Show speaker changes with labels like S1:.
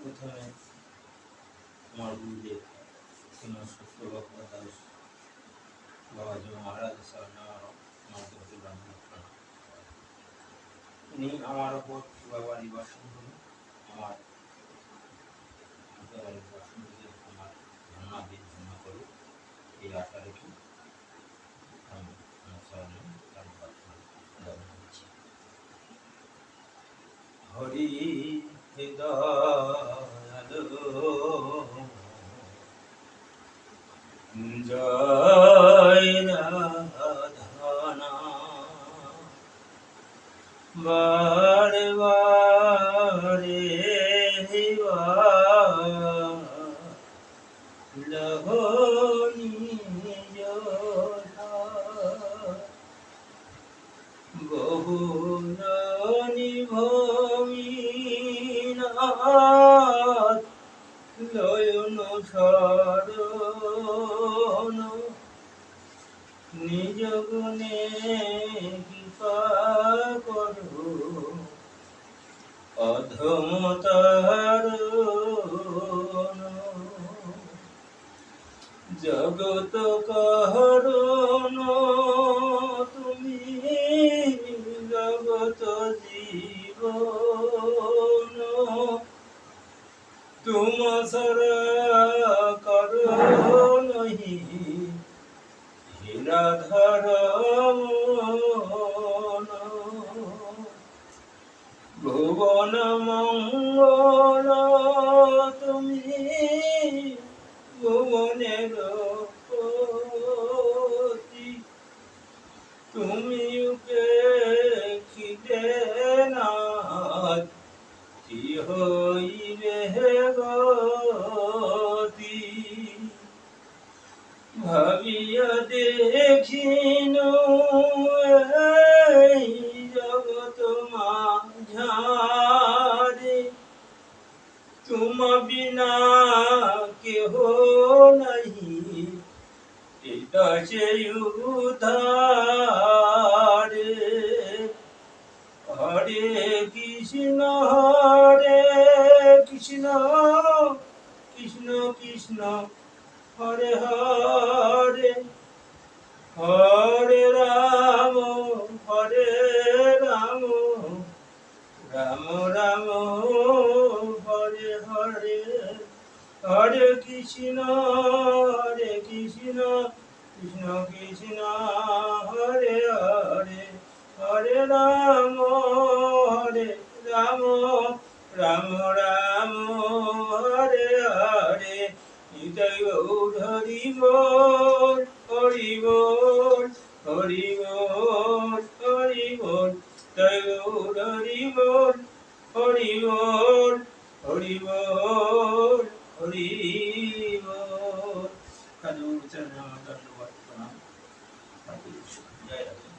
S1: প্রথমে আমার গুরুদেব শ্রীমৎ সত্যবাক্য দাস বাবাজি মহারাজ উনি আমার ওপর বাবার নির্বাসন করুন, আমার আমার ধন্যা দিন, ধন্যা করুন, এই আশা রেখে আমি আমার চরণে প্রার্থনা করছি। হরি জয় রাধনা বারে বারে লহনি বহুরনি ভূমিনাথ লয়ন শরণ নিজ গুণে কৃপা করো অধম তারণ জগত কারণ তুমি জগত জীবন তুম সরা করো নহি হীরাধর ভুবন মঙ্গল তুমি ভুবনের পতি তুমি উপেক্ষিতে নাথ কি হইবে গতি ভাবিয়া দেখিন এই জগৎ মাঝারে তুম বিনা কেহ নাহি দশে উদ্ধারে হরে কৃষ্ণ কৃষ্ণ কৃষ্ণ হরে হরে হরে রাম রাম রাম হরে হরে হরে কৃষ্ণ কৃষ্ণ কৃষ্ণ হরে হরে হরে রাম রাম রাম হরে হরে নিতাই গৌর হরি বল হরি বল হরি বল হরি বল জয় গৌর হরি বল হরি বল হরি বল হরি বল। সাধু চরণ ধন্যবাদ প্রণাম। জয় রাধে।